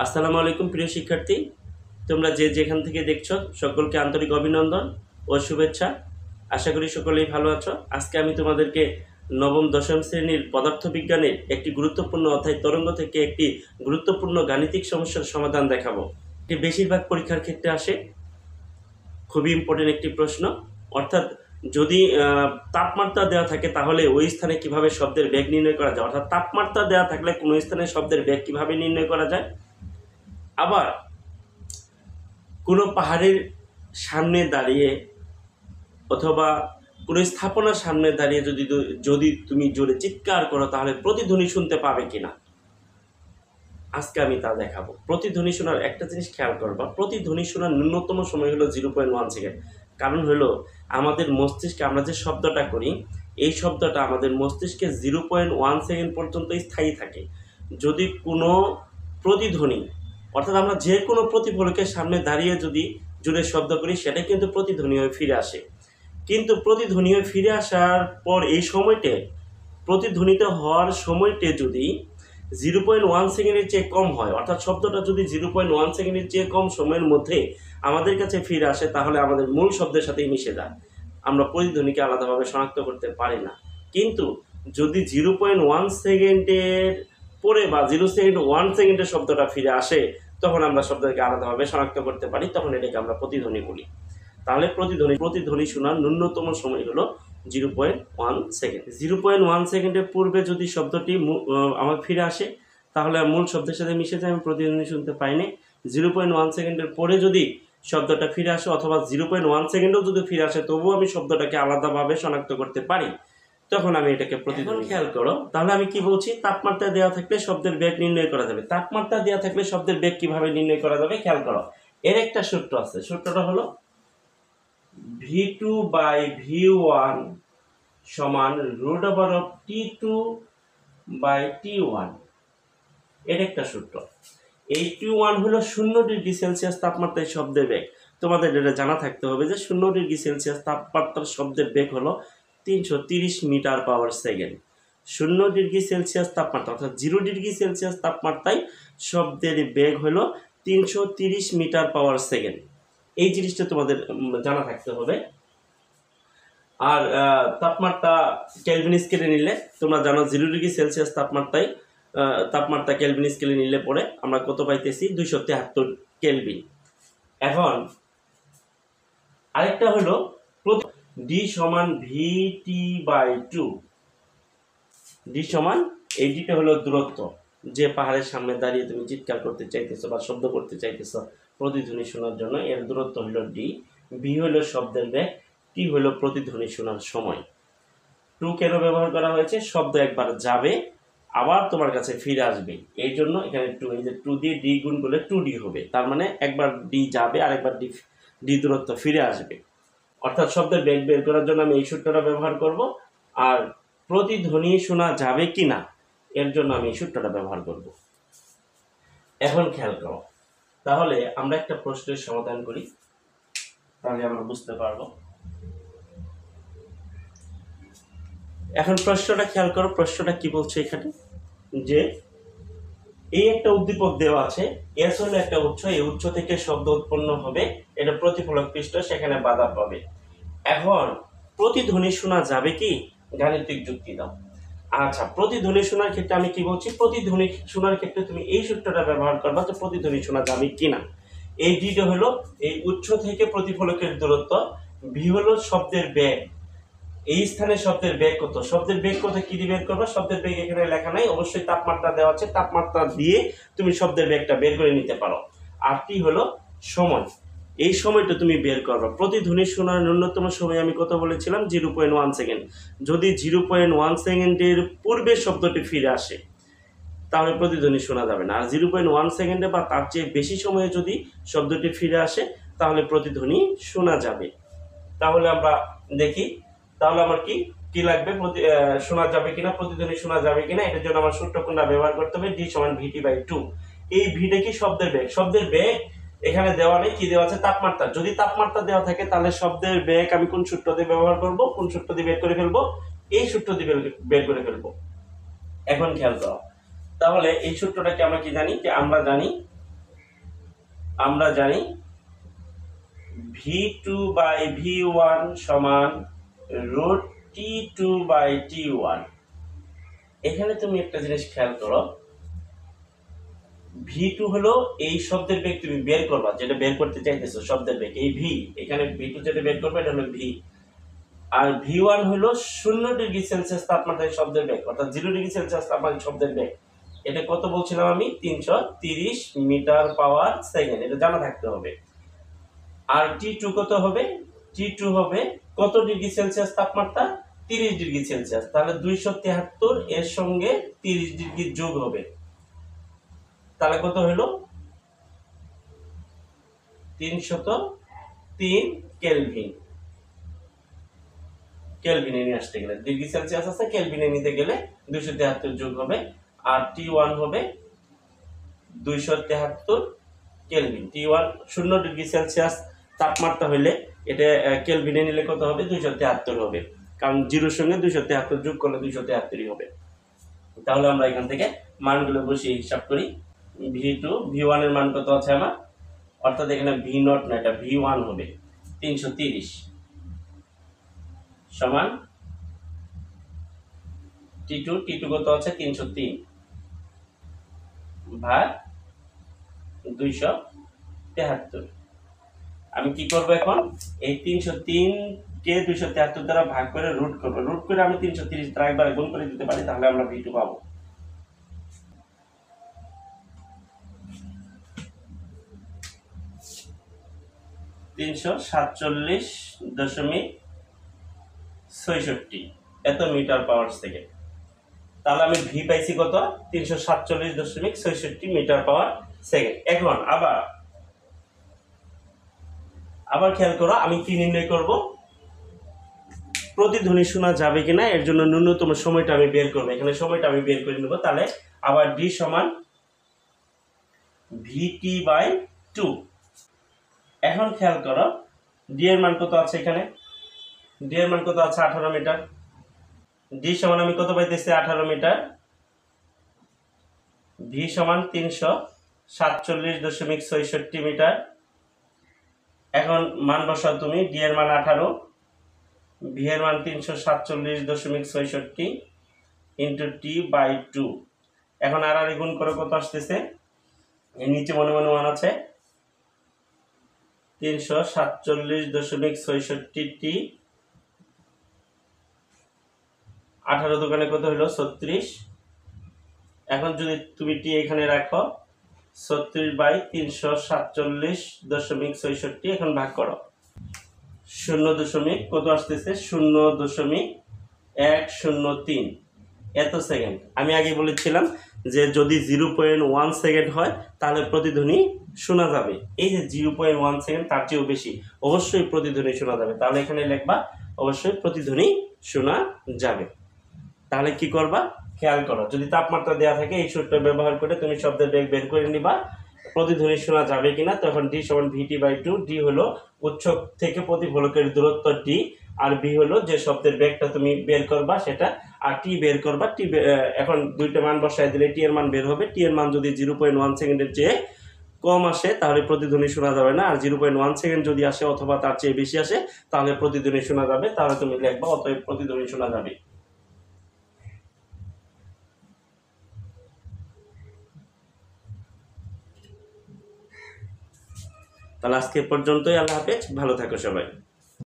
আসসালামু আলাইকুম প্রিয় শিক্ষার্থী, তোমরা যে যেখান থেকে দেখছো সকলকে আন্তরিক অভিনন্দন ও শুভেচ্ছা। আশা করি সকলেই ভালো আছো। আজকে আমি তোমাদেরকে নবম দশম শ্রেণীর পদার্থবিজ্ঞানের একটি গুরুত্বপূর্ণ অধ্যায় তরঙ্গ থেকে একটি গুরুত্বপূর্ণ গাণিতিক সমস্যার সমাধান দেখাবো। এটি বেশিরভাগ পরীক্ষার ক্ষেত্রে আসে, খুবই ইম্পর্টেন্ট একটি প্রশ্ন। অর্থাৎ যদি তাপমাত্রা দেওয়া থাকে তাহলে ওই স্থানে কিভাবে শব্দের বেগ নির্ণয় করা যায়, অর্থাৎ তাপমাত্রা দেওয়া থাকলে কোনো স্থানে শব্দের বেগ কিভাবে নির্ণয় করা যায়। আবার কোনো পাহাড়ের সামনে দাঁড়িয়ে অথবা কোনো স্থাপনার সামনে দাঁড়িয়ে যদি তুমি জোরে চিৎকার করো তাহলে প্রতিধ্বনি শুনতে পাবে কিনা, আজকে আমি তা দেখাবো। প্রতিধ্বনি শোনার একটা জিনিস খেয়াল করবা, প্রতিধ্বনি শোনার ন্যূনতম সময় হলো 0.1 সেকেন্ড। কারণ হলো আমাদের মস্তিষ্কে আমরা যে শব্দটা করি এই শব্দটা আমাদের মস্তিষ্কে 0.1 সেকেন্ড পর্যন্ত স্থায়ী থাকে। যদি কোনো প্রতিধ্বনি অর্থাৎ আমরা যে কোনো প্রতিফলকের সামনে দাঁড়িয়ে যদি জোরে শব্দ করি সেটা কিন্তু প্রতিধ্বনি হয়ে ফিরে আসে। কিন্তু প্রতিধ্বনি হয়ে ফিরে আসার পর এই সময়টে প্রতিধ্বনিত হওয়ার সময়টে যদি 0.1 সেকেন্ডের চেয়ে কম হয়, অর্থাৎ শব্দটা যদি 0.1 সেকেন্ডের চেয়ে কম সময়ের মধ্যে আমাদের কাছে ফিরে আসে তাহলে আমাদের মূল শব্দের সাথেই মিশে যায়, আমরা প্রতিধ্বনিকে আলাদাভাবে শনাক্ত করতে পারি না। কিন্তু যদি 0.1 সেকেন্ডের পরে বা 0.1 সেকেন্ডের শব্দটা ফিরে আসে তখন আমরা শব্দকে আলাদাভাবে শনাক্ত করতে পারি, তখন এটাকে আমরা প্রতিধ্বনি বলি। তাহলে প্রতিধ্বনি শোনার ন্যূনতম সময় হলো 0.1 সেকেন্ড। 0.1 সেকেন্ডের পূর্বে যদি শব্দটি আমার ফিরে আসে তাহলে মূল শব্দের সাথে মিশে যায়, আমি প্রতিধ্বনি শুনতে পাইনি। 0.1 সেকেন্ডের পরে যদি শব্দটা ফিরে আসে অথবা 0.1 সেকেন্ডও যদি ফিরে আসে তবুও আমি শব্দটাকে আলাদাভাবে শনাক্ত করতে পারি, তখন আমি এটাকে প্রতিধ্বনি। খেয়াল করো, তাহলে আমি কি বলছি, তাপমাত্রা দেওয়া থাকলে শব্দের বেগ নির্ণয় করা যাবে। তাপমাত্রা দেওয়া থাকলে শব্দের বেগ কিভাবে নির্ণয় করা যাবে খেয়াল করো। এর একটা সূত্র আছে, সূত্রটা হলো V2 by V1 সমান root over of T2 by T1। এর একটা সূত্র। এই T1 হলো 0 ডিগ্রি সেলসিয়াস তাপমাত্রায় শব্দের বেগ। তোমাদের এটা জানা থাকতে হবে যে 0 ডিগ্রি সেলসিয়াস তাপমাত্রার শব্দের বেগ হলো 330 মিটার পাওয়ার সেকেন্ড। 0 ডিগ্রি সেলসিয়াস তাপমাত্রা অর্থাৎ 0 ডিগ্রি সেলসিয়াস তাপমাত্রায় শব্দের বেগ হলো 330 মিটার পাওয়ার সেকেন্ড। এই জিনিসটা তোমাদের জানা থাকতে হবে। আর তাপমাত্রা কেলভিন স্কেলে নিলে তোমরা জানো 0 ডিগ্রি সেলসিয়াস তাপমাত্রা কেলভিন স্কেলে নিলে পরে আমরা কত পাইতেছি, 273 কেলভিন। এখন আরেকটা হলো ডি সমান ভিটি বাই 2। ডি সমান এই ডিটা হলো দূরত্ব, যে পাহাড়ের সামনে দাঁড়িয়ে তুমি চিৎকার করতে চাইতেছো বা শব্দ করতে চাইতেছো প্রতিধ্বনি শোনার জন্য, এর দূরত্ব হলো ডি। ভি হলো শব্দের বেগ, টি হলো প্রতিধ্বনি শোনার সময়। 2 কেন ব্যবহার করা হয়েছে, শব্দ একবার যাবে আবার তোমার কাছে ফিরে আসবে, এই জন্য এখানে 2, এই যে 2 দিয়ে ডি গুণ করলে 2D হবে, তার মানে একবার ডি যাবে আর একবার ডি দূরত্ব ফিরে আসবে। অর্থাৎ শব্দের বেগ বের করার জন্য আমি এই সূত্রটা ব্যবহার করব, আর প্রতিধ্বনি শোনা যাবে কিনা এর জন্য আমি এই সূত্রটা ব্যবহার করব। এখন খেয়াল করো, তাহলে আমরা একটা প্রশ্নের সমাধান করি, তাহলে আমরা বুঝতে পারবো। এখন প্রশ্নটা খেয়াল করো, প্রশ্নটা কি বলছে এখানে, যে এই একটা উদ্দীপক দেওয়া আছে, এস হলো একটা উৎস, এই উৎস থেকে শব্দ উৎপন্ন হবে, এটা প্রতিফলক পৃষ্ঠ, সেখানে বাধা পাবে। এখন প্রতিধ্বনি শোনা যাবে কি, গাণিতিক যুক্তি দাও। আচ্ছা, প্রতিধ্বনি শোনার ক্ষেত্রে আমি কি বলছি, প্রতিধ্বনি শোনার ক্ষেত্রে তুমি এই সূত্রটা ব্যবহার করবা যে প্রতিধ্বনি শোনা যাবে কিনা। এই ডিটা হলো এই উৎস থেকে প্রতিফলকের দূরত্ব, ভি হলো শব্দের বেগ, এই স্থানে শব্দের বেগ কত, শব্দের বেগ কত কি দিয়ে বের করবা, শব্দের বেগ এখানে লেখা নাই, অবশ্যই তাপমাত্রা দেওয়া আছে, তাপমাত্রা দিয়ে তুমি শব্দের বেগটা বের করে নিতে পারো। আর টি হলো সময়, এই সময়টা তুমি বের করবা। প্রতিধ্বনি শোনার ন্যূনতম সময় আমি কত বলেছিলাম, 0.1 সেকেন্ড। যদি 0.1 সেকেন্ডের পূর্বে শব্দটি ফিরে আসে তাহলে প্রতিধ্বনি শোনা যাবে না, আর 0.1 সেকেন্ডে বা তার চেয়ে বেশি সময়ে যদি শব্দটি ফিরে আসে তাহলে প্রতিধ্বনি শোনা যাবে। তাহলে আমরা দেখি, তাহলে আমার কি লাগবে, শোনা যাবে কিনা, প্রতিধ্বনি শোনা যাবে কিনা, এটার জন্য আমার সূত্র কোনটা ব্যবহার করতে হবে, ডি সমান ভিটি বাই 2। এই ভিটা কি শব্দের বেগ, শব্দের বেগ এখানে দেওয়া নেই, কি দেওয়া আছে, তাপমাত্রা। যদি তাপমাত্রা দেওয়া থাকে তাহলে শব্দের বেগ আমি কোন সূত্র দিয়ে ব্যবহার করব, কোন সূত্র দিয়ে বের করে ফেলবো, এই সূত্র দিয়ে বের করে ফেলবো। এখন খেয়াল করো, তাহলে এই সূত্রটাকে আমরা কি জানি, যে আমরা জানি আমরা জানি V2 বাই V1 সমান রুট T2 বাই T1। এখানে তুমি একটা জিনিস খেয়াল করো, V2 হলো এই শব্দের বেগ তুমি বের করবা, যেটা বের করতে চাইতেছো শব্দের বেগ, এই V, এখানে V2 যেটা বের করবে এটা হলো V। আর V1 হলো 0 ডিগ্রি সেলসিয়াস তাপমাত্রায় শব্দের বেগ, অর্থাৎ 0 ডিগ্রি সেলসিয়াস তাপমাত্রায় শব্দের বেগ। এটা কত বলছিলাম আমি? 330 মিটার পাওয়ার সেকেন্ড, এটা জানা থাকতে হবে। আর T2 কত হবে? T2 হবে কত ডিগ্রি সেলসিয়াস তাপমাত্রা? 30 ডিগ্রি সেলসিয়াস। তাহলে 273 এর সঙ্গে 30 ডিগ্রি যোগ হবে, তাহলে কত হলো? 303 কেলভিন। কেলভিনে নিয়ে আসতে গেলে ডিগ্রি সেলসিয়াস আছে, কেলভিনে নিতে গেলে 273 যোগ হবে। আর T1 হবে 273 কেলভিন। T1 0 ডিগ্রি সেলসিয়াস তাপমাত্রা হইলে এটা কেলভিনে নিলে কত হবে? 273 হবে, কারণ 0 এর সঙ্গে 273 যোগ করলে 273 হবে। তাহলে আমরা এখান থেকে মানগুলো বসিয়ে হিসাব করি। V2 V1 এর মান কত আছে আমার? অর্থাৎ এখানে V0 না, এটা V1 হবে 330 সমান T2 কত আছে? 303 ভাগ 273। আমি কি করব এখন? এই 303 কে 273 দ্বারা ভাগ করে রুট করব। রুট করে আমি 330 দ্বারা একবার গুণ করে দিতে পারি, তাহলে আমরা V2 পাবো। $347.66 এত মিটার পাওয়ার সেকেন্ড। তাহলে আমি ভি পাইছি কত? 347.66 মিটার পাওয়ার সেকেন্ড। এখন আবার খেয়াল করো, আমি কি নির্ণয় করব? প্রতিধ্বনি শোনা যাবে কিনা এর জন্য ন্যূনতম সময়টা আমি বের করব। এখানে সময়টা আমি বের করে নেব। তাহলে আবার ডি সমান ভিটি বাই 2। এখন খেয়াল করো, ডি এর মান কত আছে? এখানে ডি এর মান কত আছে? 18 মিটার। ডি সমান আমি কত পাইতেছি? 18 মিটার। ভি সমান 347.66 মিটার। এখন মান বসাও তুমি। ডি এর মান 18, ভি এর মান 347.66 ইন্টু টি বাই 2। এখন আর গুণ করে কত আসতেছে? এর নিচে মনে মনে মান আছে 347.66 টি 18 দোকানে কত হলো? 36। এখন যদি তুমি টি এখানে রাখো, 36 বাই 347.66, এখন ভাগ করো। 0 কত আসতেছে? 0.103 এত সেকেন্ড। আমি আগে বলেছিলাম যে যদি 0.1 সেকেন্ড হয় তাহলে প্রতিধ্বনি শোনা যাবে। এই যে 0.1 সেকেন্ড, তার চেয়েও বেশি অবশ্যই প্রতিধ্বনি শোনা যাবে। তাহলে এখানে লিখবা অবশ্যই প্রতিধ্বনি শোনা যাবে। তাহলে কি করবা? খেয়াল করো, যদি তাপমাত্রা দেওয়া থাকে এই সূত্র ব্যবহার করে তুমি শব্দের বেগ বের করে নিবা প্রতিধ্বনি শোনা যাবে কিনা। তখন ডি সমান ভিটি বাই 2। ডি হলো উৎস থেকে প্রতিফলকের দূরত্ব ডি, আর বি হলো যে শব্দের বেগটা তুমি বের করবা সেটা, আর টি বের করবা। টি এখন দুইটা মান বসায় দিলে টি এর মান বের হবে। টি এর মান যদি 0.1 সেকেন্ডের চেয়ে কম আসে তাহলে প্রতিধ্বনি শোনা যাবে না, আর 0.1 সেকেন্ড যদি আসে অথবা তার চেয়ে বেশি আসে তাহলে প্রতিধ্বনি শোনা যাবে। তাহলে তুমি লিখবা অতএব প্রতিধ্বনি শোনা যাবে। তাহলে আজকে পর্যন্তই। আল্লাহ হাফেজ, ভালো থাকো সবাই।